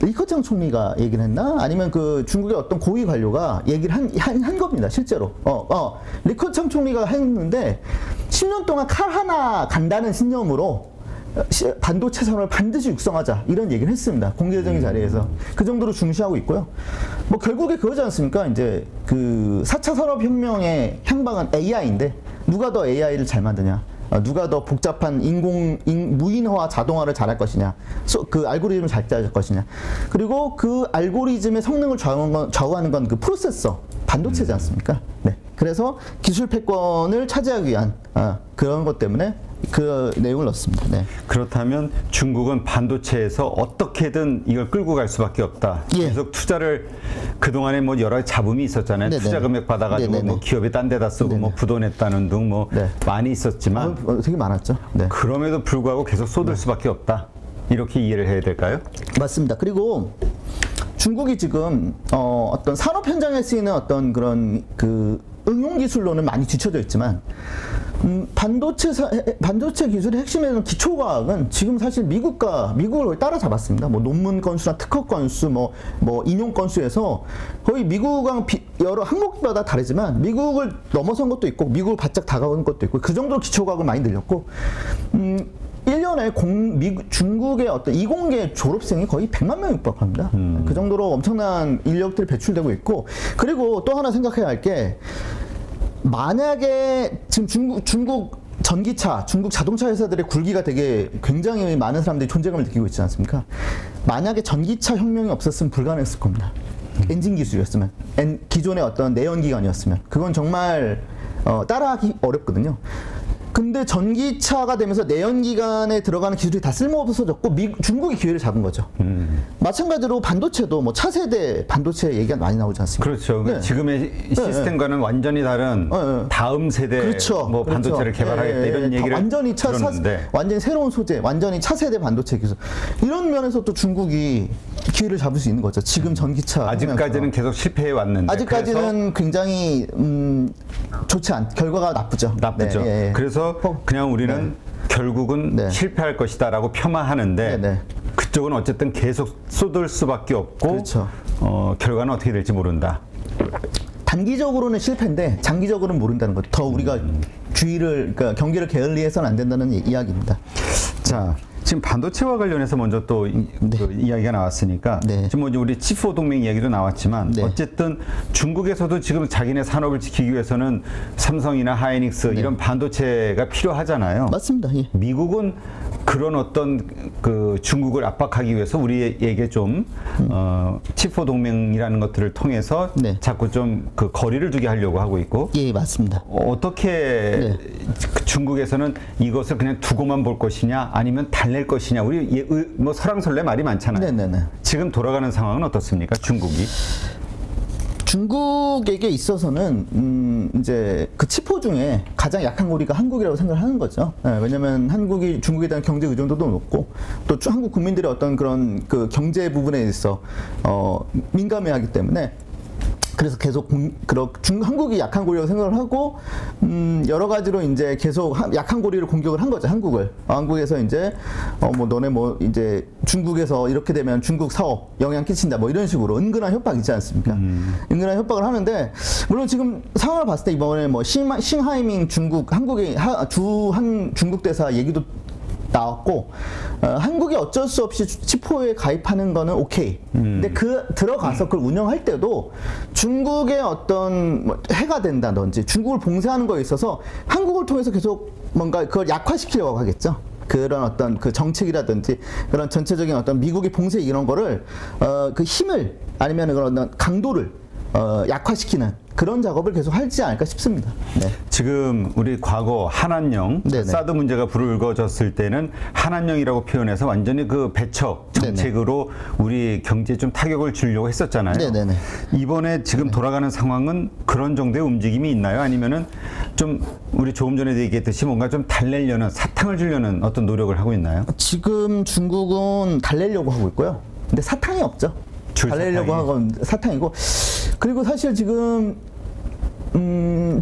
리커창 총리가 얘기를 했나? 아니면 그 중국의 어떤 고위 관료가 얘기를 한 겁니다, 실제로. 리커창 총리가 했는데 10년 동안 칼 하나 간다는 신념으로 반도체 산업을 반드시 육성하자, 이런 얘기를 했습니다. 공개적인 자리에서. 그 정도로 중시하고 있고요. 뭐 결국에 그거지 않습니까? 이제 그 4차 산업혁명의 향방은 AI인데 누가 더 AI를 잘 만드냐, 누가 더 복잡한 무인화 자동화를 잘할 것이냐, 그 알고리즘을 잘 짜줄 것이냐, 그리고 그 알고리즘의 성능을 좌우하는 건 그 프로세서, 반도체지 않습니까? 그래서 기술 패권을 차지하기 위한 그런 것 때문에 그 내용을 넣었습니다. 그렇다면 중국은 반도체에서 어떻게든 이걸 끌고 갈 수밖에 없다. 계속 투자를, 그동안에 뭐 여러 가지 잡음이 있었잖아요. 투자 금액 받아가지고 뭐 기업이 딴 데다 쓰고 뭐 부도냈다는 등 뭐 많이 있었지만 되게 많았죠. 그럼에도 불구하고 계속 쏟을 수밖에 없다. 이렇게 이해를 해야 될까요? 맞습니다. 그리고 중국이 지금 어떤 산업 현장에 쓰이는 어떤 그런 그 응용 기술로는 많이 뒤처져 있지만 반도체 기술의 핵심에는 기초과학은 지금 사실 미국을 거의 따라잡았습니다. 뭐 논문 건수나 특허 건수, 뭐 인용 건수에서 거의 미국과 여러 항목마다 다르지만 미국을 넘어선 것도 있고 미국을 바짝 다가오는 것도 있고 그 정도로 기초과학을 많이 늘렸고 1년에 중국의 어떤 이공계 졸업생이 거의 100만 명에 육박합니다. 그 정도로 엄청난 인력들이 배출되고 있고 그리고 또 하나 생각해야 할 게 만약에 지금 중국 전기차, 중국 자동차 회사들의 굴기가 되게 굉장히 많은 사람들이 존재감을 느끼고 있지 않습니까? 만약에 전기차 혁명이 없었으면 불가능했을 겁니다. 엔진 기술이었으면, 기존의 어떤 내연기관이었으면 그건 정말 따라하기 어렵거든요. 근데 전기차가 되면서 내연기관에 들어가는 기술이 다 쓸모없어졌고 중국이 기회를 잡은 거죠. 마찬가지로 반도체도 뭐 차세대 반도체 얘기가 많이 나오지 않습니까? 그렇죠. 네. 지금의 시스템과는 완전히 다른 다음 세대 그렇죠. 뭐 반도체를 개발하겠다 이런 얘기를 완전히 들었는데 완전히 새로운 소재, 완전히 차세대 반도체 기술 이런 면에서 또 중국이 기회를 잡을 수 있는 거죠. 지금 전기차 아직까지는 계속 실패해 왔는데 아직까지는 굉장히 좋지 않 결과가 나쁘죠. 네, 예. 그래서 그냥 우리는 결국은 실패할 것이다라고 폄하하는데 그쪽은 어쨌든 계속 쏟을 수밖에 없고 그렇죠. 결과는 어떻게 될지 모른다. 단기적으로는 실패인데 장기적으로는 모른다는 것. 더 우리가 그러니까 경계를 게을리해서는 안 된다는 이야기입니다. 자. 지금 반도체와 관련해서 먼저 또 그 이야기가 나왔으니까 지금 뭐 우리 치포 동맹 이야기도 나왔지만 어쨌든 중국에서도 지금 자기네 산업을 지키기 위해서는 삼성이나 하이닉스 이런 반도체가 필요하잖아요. 맞습니다. 예. 미국은 그런 어떤 그 중국을 압박하기 위해서 우리에게 좀 치포 동맹이라는 것들을 통해서 자꾸 좀 그 거리를 두게 하려고 하고 있고. 예, 맞습니다. 어떻게 중국에서는 이것을 그냥 두고만 볼 것이냐 아니면 달랠 것이냐 우리 뭐 설왕설래 말이 많잖아요. 지금 돌아가는 상황은 어떻습니까? 중국에게 있어서는 이제 그 치포 중에 가장 약한 고리가 한국이라고 생각을 하는 거죠. 왜냐하면 한국이 중국에 대한 경제 의존도도 높고 또 한국 국민들의 어떤 그런 그 경제 부분에 있어 민감해하기 때문에. 그래서 계속 한국이 약한 고리라고 생각을 하고 여러 가지로 이제 계속 약한 고리를 공격을 한 거죠. 한국에서 이제 뭐 너네 뭐 이제 중국에서 이렇게 되면 중국 사업 영향 끼친다 뭐 이런 식으로 은근한 협박 있지 않습니까? 은근한 협박을 하는데 물론 지금 상황을 봤을 때 이번에 뭐 싱하이밍 한국의 주한 중국 대사 얘기도 나왔고 한국이 어쩔 수 없이 치포에 가입하는 거는 오케이. 근데 들어가서 그걸 운영할 때도 중국의 어떤 뭐 해가 된다든지 중국을 봉쇄하는 거에 있어서 한국을 통해서 계속 뭔가 그걸 약화시키려고 하겠죠. 그런 어떤 그 정책이라든지 그런 전체적인 어떤 미국의 봉쇄 이런 거를 그 힘을 아니면 그런 강도를 약화시키는 그런 작업을 계속 하지 않을까 싶습니다. 지금 우리 과거 한한령 사드 문제가 불거졌을 때는 한한령이라고 표현해서 완전히 그 배척 정책으로 우리 경제에 좀 타격을 주려고 했었잖아요. 이번에 지금 돌아가는 상황은 그런 정도의 움직임이 있나요? 아니면은 좀 우리 조금 전에 얘기했듯이 뭔가 좀 달래려는 사탕을 주려는 어떤 노력을 하고 있나요? 지금 중국은 달래려고 하고 있고요. 근데 사탕이 없죠. 달래려고 하건 사탕이고 그리고 사실 지금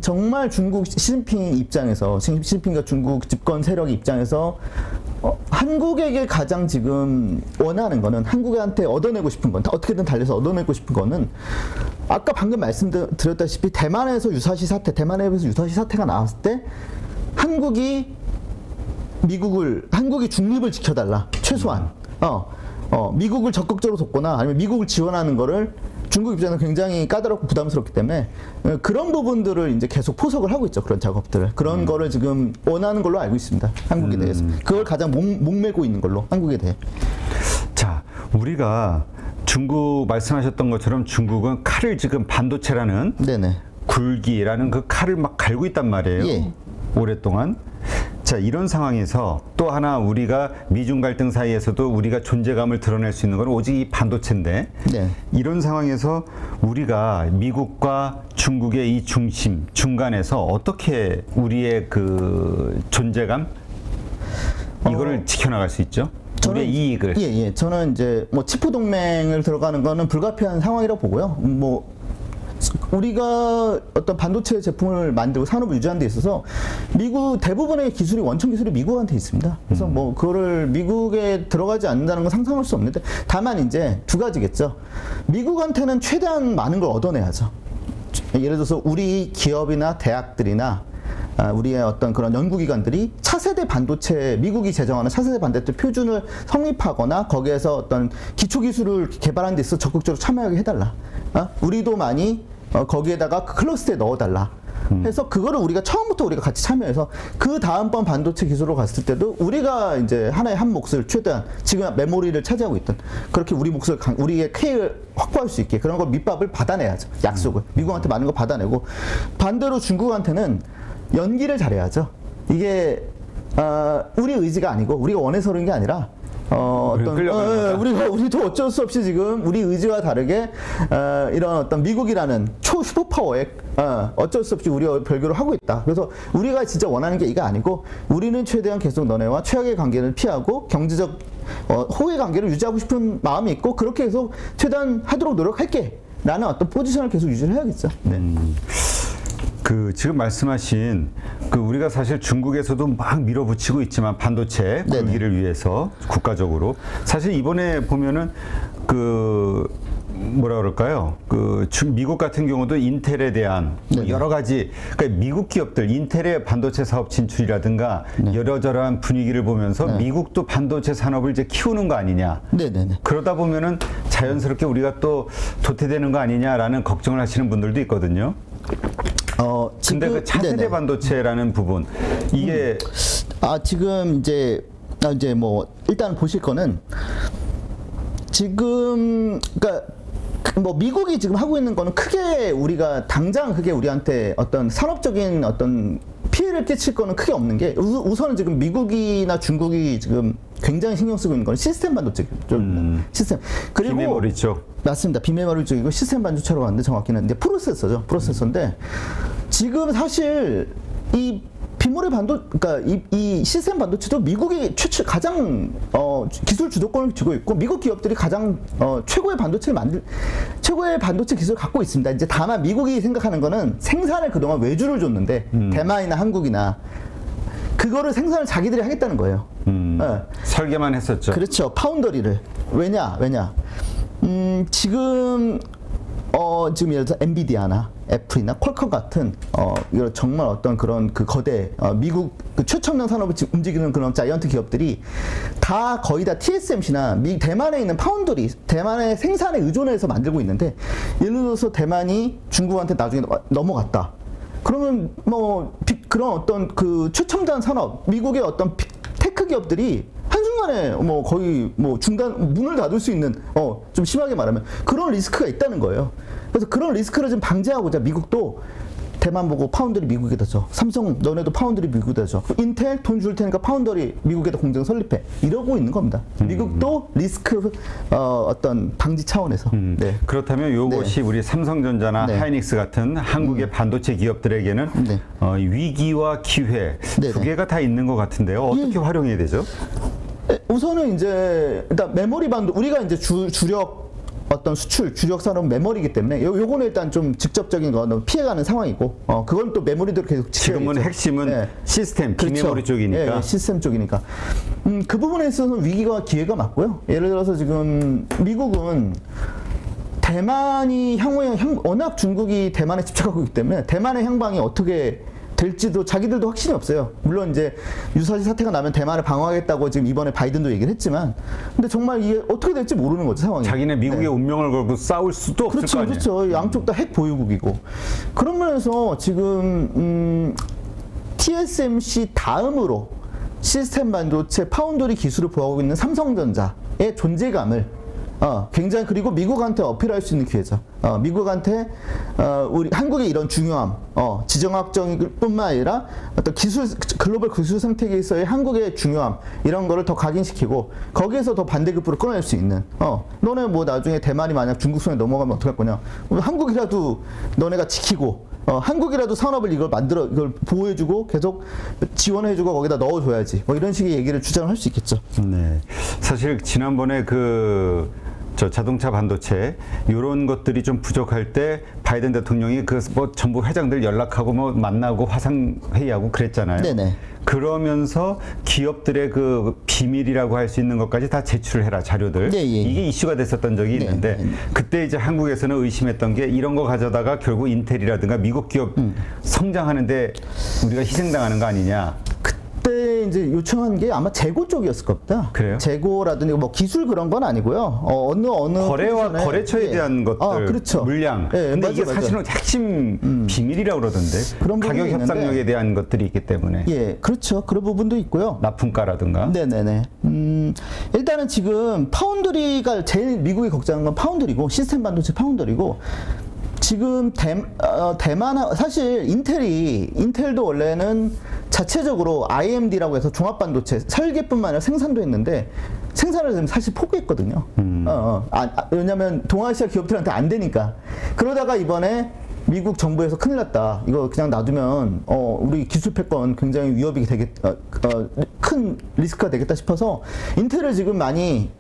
정말 중국 시진핑 입장에서 시진핑과 중국 집권 세력 입장에서 한국에게 가장 지금 원하는 거는 한국한테 얻어내고 싶은 건 어떻게든 달려서 얻어내고 싶은 거는 아까 방금 말씀드렸다시피 대만에서 유사시 사태가 나왔을 때 한국이 중립을 지켜달라 최소한 미국을 적극적으로 돕거나 아니면 미국을 지원하는 거를 중국 입장에서 굉장히 까다롭고 부담스럽기 때문에 그런 부분들을 이제 계속 포석을 하고 있죠. 그런 작업들을. 그런 거를 지금 원하는 걸로 알고 있습니다. 한국에 대해서. 그걸 가장 목매고 있는 걸로 한국에 대해. 자, 우리가 중국 말씀하셨던 것처럼 중국은 칼을 지금 반도체라는 굴기라는 그 칼을 막 갈고 있단 말이에요. 오랫동안. 자, 이런 상황에서 또 하나 우리가 미중 갈등 사이에서도 우리가 존재감을 드러낼 수 있는 건 오직 이 반도체인데 이런 상황에서 우리가 미국과 중국의 이 중간에서 어떻게 우리의 그 존재감 이거를 지켜나갈 수 있죠? 우리의 이익을. 예. 저는 이제 뭐 치프 동맹을 들어가는 거는 불가피한 상황이라고 보고요. 뭐 우리가 어떤 반도체 제품을 만들고 산업을 유지하는 데 있어서 미국 대부분의 기술이 원천 기술이 미국한테 있습니다. 그래서 뭐 그거를 미국에 들어가지 않는다는 건 상상할 수 없는데, 다만 이제 두 가지겠죠. 미국한테는 최대한 많은 걸 얻어내야죠. 예를 들어서 우리 기업이나 대학들이나 우리의 어떤 그런 연구기관들이 차세대 반도체, 미국이 제정하는 차세대 반도체 표준을 성립하거나 거기에서 어떤 기초기술을 개발하는 데 있어서 적극적으로 참여하게 해달라. 우리도 많이 거기에다가 클러스터에 넣어달라. 해서 그거를 우리가 처음부터 우리가 같이 참여해서 그 다음번 반도체 기술로 갔을 때도 우리가 이제 하나의 한 몫을 최대한 지금 메모리를 차지하고 있던 그렇게 우리 몫을 우리의 K를 확보할 수 있게 그런 걸 밑밥을 받아내야죠. 약속을. 미국한테 많은 거 받아내고, 반대로 중국한테는 연기를 잘해야죠. 이게 우리 의지가 아니고 우리가 원해서 그런 게 아니라 우리도 어쩔 수 없이 지금 우리 의지와 다르게 이런 어떤 미국이라는 초 슈퍼파워에 어쩔 수 없이 우리와 별개로 하고 있다. 그래서 우리가 진짜 원하는 게 이거 아니고 우리는 최대한 계속 너네와 최악의 관계를 피하고 경제적 호의 관계를 유지하고 싶은 마음이 있고 그렇게 해서 최대한 하도록 노력할게 라는 어떤 포지션을 계속 유지를 해야겠죠. 네. 그 지금 말씀하신 그 우리가 사실 중국에서도 막 밀어붙이고 있지만 반도체 굴기를 위해서 국가적으로 사실 이번에 보면은 그 뭐라 그럴까요? 그 미국 같은 경우도 인텔에 대한 여러 가지 그러니까 미국 기업들 인텔의 반도체 사업 진출이라든가 여러저러한 분위기를 보면서 미국도 반도체 산업을 이제 키우는 거 아니냐? 그러다 보면은 자연스럽게 우리가 또 도태되는 거 아니냐라는 걱정을 하시는 분들도 있거든요. 근데 그 차세대 반도체라는 부분 이게 지금 이제 뭐 일단 보실 거는 지금 그러니까 뭐 미국이 지금 하고 있는 거는 크게 우리가 당장 그게 우리한테 어떤 산업적인 어떤 피해를 끼칠 거는 크게 없는 게 우선은 지금 미국이나 중국이 지금 굉장히 신경 쓰고 있는 건 시스템 반도체 시스템 그리고 비메모리 쪽 맞습니다. 비메모리 쪽이고 시스템 반도체로 가는데 정확히는 이제 프로세서인데 지금 사실 이 비메모리 그러니까 이 시스템 반도체도 미국이 가장 기술 주도권을 쥐고 있고 미국 기업들이 가장 최고의 반도체 기술을 갖고 있습니다. 이제 다만 미국이 생각하는 거는 생산을 그동안 외주를 줬는데 대만이나 한국이나 그거를 생산을 자기들이 하겠다는 거예요. 설계만 했었죠. 그렇죠. 파운더리를 왜냐? 지금 예를 들어서 엔비디아나 애플이나 퀄컴 같은 이런 정말 어떤 그런 그 거대 미국 그 최첨단 산업을 움직이는 그런 자이언트 기업들이 다 거의 다 TSMC나 대만에 있는 파운더리, 대만의 생산에 의존해서 만들고 있는데 예를 들어서 대만이 중국한테 나중에 넘어갔다. 그러면 뭐 그런 어떤 그 최첨단 산업, 미국의 어떤 테크 기업들이 한순간에 뭐 거의 뭐 문을 닫을 수 있는 좀 심하게 말하면 그런 리스크가 있다는 거예요. 그래서 그런 리스크를 좀 방지하고자 미국도 대만 보고 파운드리 미국에다 줘. 삼성 너네도 파운드리 미국에다 줘. 인텔 돈 줄 테니까 파운드리 미국에다 공장 설립해. 이러고 있는 겁니다. 미국도 리스크 어떤 방지 차원에서. 네. 그렇다면 이것이 우리 삼성전자나 하이닉스 같은 한국의 반도체 기업들에게는 위기와 기회 두 개가 다 있는 것 같은데요. 어떻게 활용해야 되죠? 우선은 이제 일단 메모리 우리가 이제 주력 어떤 주력 산업 메모리이기 때문에 요거는 일단 좀 직접적인 거 피해가는 상황이고 그건 또 메모리대로 계속 지금은 핵심은 시스템, 비메모리 쪽이니까 시스템 쪽이니까 그 부분에 있어서는 위기와 기회가 맞고요. 예를 들어서 지금 미국은 대만이 향후에 워낙 중국이 대만에 집착하고 있기 때문에 대만의 향방이 어떻게 될지도 자기들도 확신이 없어요. 물론 이제 유사시 사태가 나면 대만을 방어하겠다고 지금 이번에 바이든도 얘기를 했지만 근데 정말 이게 어떻게 될지 모르는 거죠, 상황이. 자기네 미국의 운명을 걸고 싸울 수도 없을 거 아니에요. 그렇죠. 양쪽 다 핵 보유국이고. 그런 면에서 지금 TSMC 다음으로 시스템 반도체 파운드리 기술을 보유하고 있는 삼성전자의 존재감을 굉장히 그리고 미국한테 어필할 수 있는 기회죠. 미국한테 우리 한국의 이런 중요함, 지정학적인 뿐만 아니라 어떤 글로벌 기술 생태계에서의 한국의 중요함 이런 거를 더 각인시키고 거기에서 더 반대급부를 끌어낼 수 있는. 너네 뭐 나중에 대만이 만약 중국 손에 넘어가면 어떡할 거냐? 한국이라도 너네가 지키고 한국이라도 산업을 이걸 보호해주고 계속 지원해주고 거기다 넣어줘야지. 뭐 이런 식의 얘기를 주장할 수 있겠죠. 네. 사실 지난번에 저 자동차 반도체 이런 것들이 좀 부족할 때 바이든 대통령이 뭐 전부 회장들 연락하고 뭐 만나고 화상 회의하고 그랬잖아요. 네네. 그러면서 기업들의 그 비밀이라고 할 수 있는 것까지 다 제출해라 자료들. 이게 이슈가 됐었던 적이 있는데 그때 이제 한국에서는 의심했던 게 이런 거 가져다가 결국 인텔이라든가 미국 기업 성장하는데 우리가 희생당하는 거 아니냐. 그때 이제 요청한 게 아마 재고 쪽이었을 겁니다. 그래요? 재고라든지 뭐 기술 그런 건 아니고요. 어느 거래와 포지션에, 거래처에 대한 것들, 그렇죠. 물량. 근데 이게 사실은 핵심 비밀이라고 그러던데. 그런 가격 부분이 협상력에 있는데, 대한 것들이 있기 때문에. 예, 그렇죠. 그런 부분도 있고요. 납품가라든가. 네네네. 일단은 지금 파운드리가 제일 미국이 걱정하는 건 파운드리고 시스템 반도체 파운드리고. 지금 대만 사실 인텔도 원래는 자체적으로 IMD라고 해서 종합반도체 설계뿐만 아니라 생산도 했는데 생산을 사실 포기했거든요. 왜냐하면 동아시아 기업들한테 안 되니까. 그러다가 이번에 미국 정부에서 큰일 났다. 이거 그냥 놔두면 우리 기술 패권 굉장히 위협이 큰 리스크가 되겠다 싶어서 인텔을 지금 많이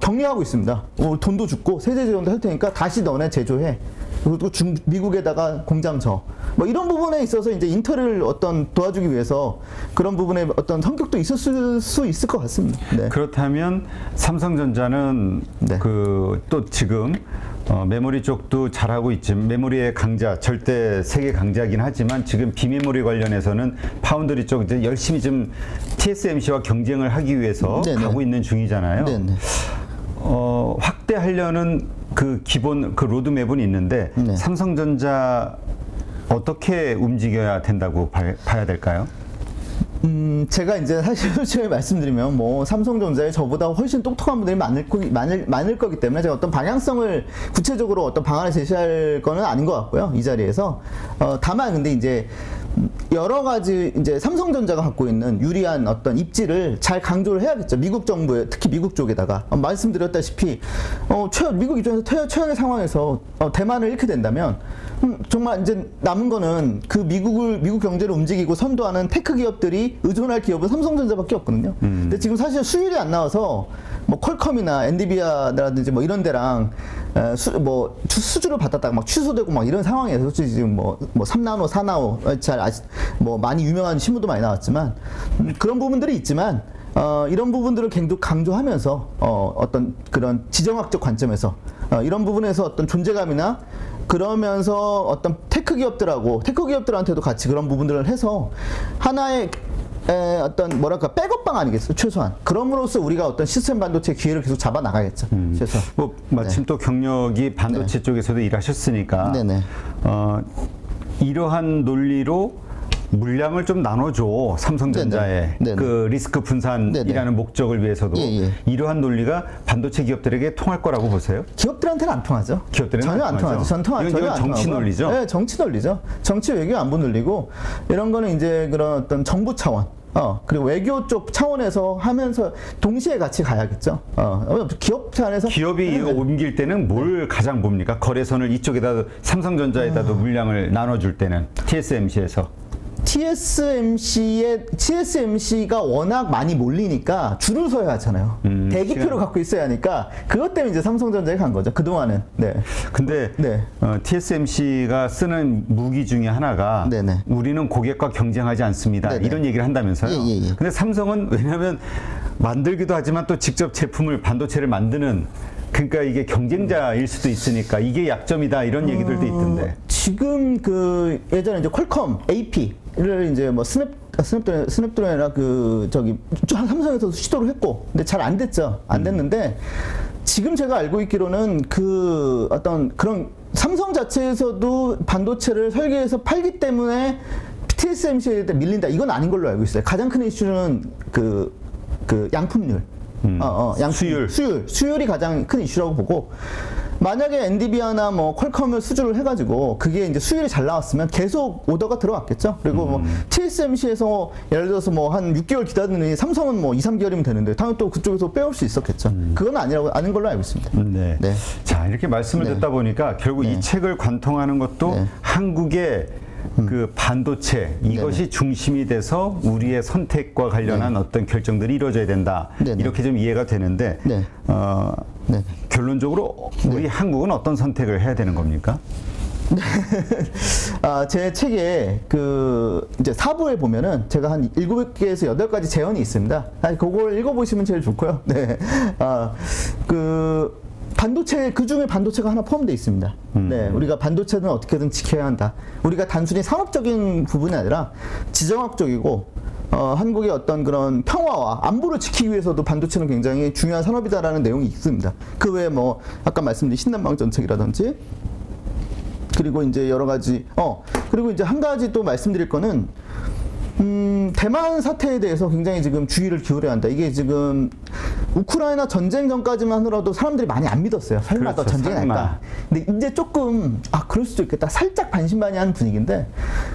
격려하고 있습니다. 돈도 줬고 세제 지원도 할 테니까 다시 너네 제조해. 그리고 미국에다가 공장 져. 뭐 이런 부분에 있어서 이제 인텔을 어떤 도와주기 위해서 그런 부분에 어떤 성격도 있을 수 있을 것 같습니다. 네. 그렇다면 삼성전자는 네. 또 지금 메모리 쪽도 잘하고 있지만 메모리의 강자 절대 세계 강자이긴 하지만 지금 비메모리 관련해서는 파운드리 쪽 이제 열심히 좀 TSMC와 경쟁을 하기 위해서 네네. 가고 있는 중이잖아요. 네네. 확대하려는 그 기본 그 로드맵은 있는데 네. 삼성전자 어떻게 움직여야 된다고 봐야 될까요? 제가 이제 사실 솔직히 말씀드리면 뭐 삼성전자에 저보다 훨씬 똑똑한 분들이 많을 거기 때문에 제가 어떤 방향성을 구체적으로 어떤 방안을 제시할 거는 아닌 것 같고요. 이 자리에서. 다만 근데 이제 여러 가지 이제 삼성전자가 갖고 있는 유리한 어떤 입지를 잘 강조를 해야겠죠. 미국 정부에, 특히 미국 쪽에다가. 말씀드렸다시피, 미국 입장에서 최악의 상황에서 대만을 잃게 된다면, 정말 이제 남은 거는 그 미국 경제를 움직이고 선도하는 테크 기업들이 의존할 기업은 삼성전자밖에 없거든요. 근데 지금 사실 수율이 안 나와서 뭐 퀄컴이나 엔비디아라든지 뭐 이런 데랑 수주를 받았다가 막 취소되고 막 이런 상황에서 솔직히 지금 뭐 3나노, 4나노 뭐 많이 유명한 신문도 많이 나왔지만 그런 부분들이 있지만 이런 부분들을 계속 강조하면서 어떤 그런 지정학적 관점에서 이런 부분에서 어떤 존재감이나 그러면서 어떤 테크 기업들한테도 같이 그런 부분들을 해서 하나의 어떤 뭐랄까 백업방 아니겠어요? 최소한 그럼으로써 우리가 어떤 시스템 반도체 기회를 계속 잡아 나가겠죠. 최소한. 뭐 마침 또 경력이 반도체 쪽에서도 일하셨으니까 이러한 논리로 물량을 좀 나눠줘 삼성전자에 네네. 그 리스크 분산이라는 네네. 목적을 위해서도 이러한 논리가 반도체 기업들에게 통할 거라고 보세요? 기업들한테는 안 통하죠. 기업들은 전혀 안 통하죠. 이건 정치 논리죠? 네, 정치 논리죠. 정치 외교 안보 논리고 이런 거는 이제 그런 어떤 정부 차원. 그리고 외교 쪽 차원에서 하면서 동시에 같이 가야겠죠. 기업 안에서 기업이 이거 옮길 때는 뭘 가장 봅니까? 거래선을 이쪽에다 삼성전자에다도 물량을 나눠줄 때는 TSMC에서. TSMC가 워낙 많이 몰리니까 줄을 서야 하잖아요. 대기표를 갖고 있어야 하니까 그것 때문에 이제 삼성전자에 간 거죠. 그동안은. 네. 근데 TSMC가 쓰는 무기 중에 하나가 네네. 우리는 고객과 경쟁하지 않습니다. 네네. 이런 얘기를 한다면서요. 근데 삼성은 왜냐하면 만들기도 하지만 또 직접 반도체를 만드는 그러니까 이게 경쟁자일 수도 있으니까 이게 약점이다 이런 얘기들도 있던데. 지금 그 예전에 이제 퀄컴 AP를 이제 뭐 스냅드래곤이나 삼성에서 시도를 했고 근데 잘 안 됐죠. 안 됐는데 지금 제가 알고 있기로는 그 어떤 그런 삼성 자체에서도 반도체를 설계해서 팔기 때문에 TSMC에 밀린다 이건 아닌 걸로 알고 있어요. 가장 큰 이슈는 그 양품률. 수율이 가장 큰 이슈라고 보고 만약에 엔비디아나 뭐 퀄컴을 수주를 해가지고 그게 이제 수율이 잘 나왔으면 계속 오더가 들어왔겠죠. 그리고 뭐 TSMC에서 예를 들어서 뭐 한 6개월 기다리는 삼성은 뭐 2, 3개월이면 되는데 당연히 또 그쪽에서 빼올 수 있었겠죠. 그건 아닌 걸로 알고 있습니다. 네. 네. 자, 이렇게 말씀을 네. 듣다 보니까 결국 네. 이 책을 관통하는 것도 네. 한국의 그 반도체 이것이 네네. 중심이 돼서 우리의 선택과 관련한 어떤 결정들이 이루어져야 된다. 네네. 이렇게 좀 이해가 되는데 네. 네. 결론적으로 우리 한국은 어떤 선택을 해야 되는 겁니까? 제 책에 이제 4부에 보면은 제가 한 7개에서 8가지 제언이 있습니다. 그걸 읽어보시면 제일 좋고요. 네. 반도체, 그 중에 반도체가 하나 포함되어 있습니다. 네. 우리가 반도체는 어떻게든 지켜야 한다. 우리가 단순히 산업적인 부분이 아니라 지정학적이고, 한국의 어떤 그런 평화와 안보를 지키기 위해서도 반도체는 굉장히 중요한 산업이다라는 내용이 있습니다. 그 외에 뭐, 아까 말씀드린 신남방 정책이라든지, 그리고 이제 여러 가지, 그리고 이제 한 가지 또 말씀드릴 거는, 대만 사태에 대해서 굉장히 지금 주의를 기울여야 한다. 이게 지금 우크라이나 전쟁 전까지만 하더라도 사람들이 많이 안 믿었어요. 설마 또 그렇죠, 전쟁이 설마. 날까. 근데 이제 조금 그럴 수도 있겠다. 살짝 반신반의하는 분위기인데,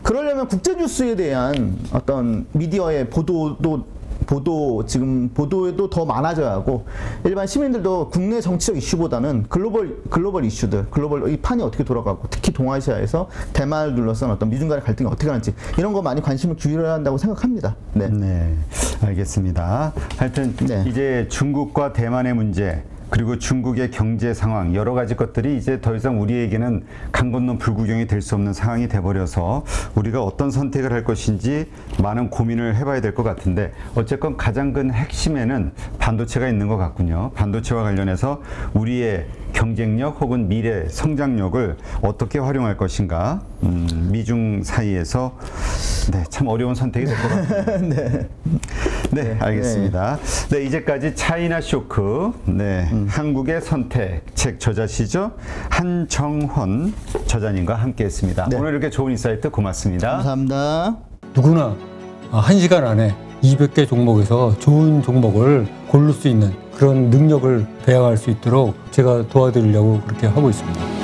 그러려면 국제 뉴스에 대한 어떤 미디어의 보도에도 더 많아져야 하고, 일반 시민들도 국내 정치적 이슈보다는 글로벌 이슈들, 이 판이 어떻게 돌아가고, 특히 동아시아에서 대만을 둘러싼 어떤 미중 간의 갈등이 어떻게 가는지, 이런 거 많이 관심을 기울여야 한다고 생각합니다. 네. 네, 알겠습니다. 하여튼 네. 이제 중국과 대만의 문제, 그리고 중국의 경제 상황, 여러 가지 것들이 이제 더 이상 우리에게는 강 건너 불구경이 될 수 없는 상황이 돼버려서 우리가 어떤 선택을 할 것인지 많은 고민을 해봐야 될 것 같은데, 어쨌건 가장 큰 핵심에는 반도체가 있는 것 같군요. 반도체와 관련해서 우리의 경쟁력 혹은 미래 성장력을 어떻게 활용할 것인가, 미중 사이에서 참 어려운 선택이 될 것 같습니다. 네, 알겠습니다. 네, 이제까지 차이나 쇼크, 한국의 선택 책 저자시죠, 한정헌 저자님과 함께했습니다. 네. 오늘 이렇게 좋은 인사이트 고맙습니다. 감사합니다. 누구나 1시간 안에 200개 종목에서 좋은 종목을 고를 수 있는 그런 능력을 배양할 수 있도록 제가 도와드리려고 그렇게 하고 있습니다.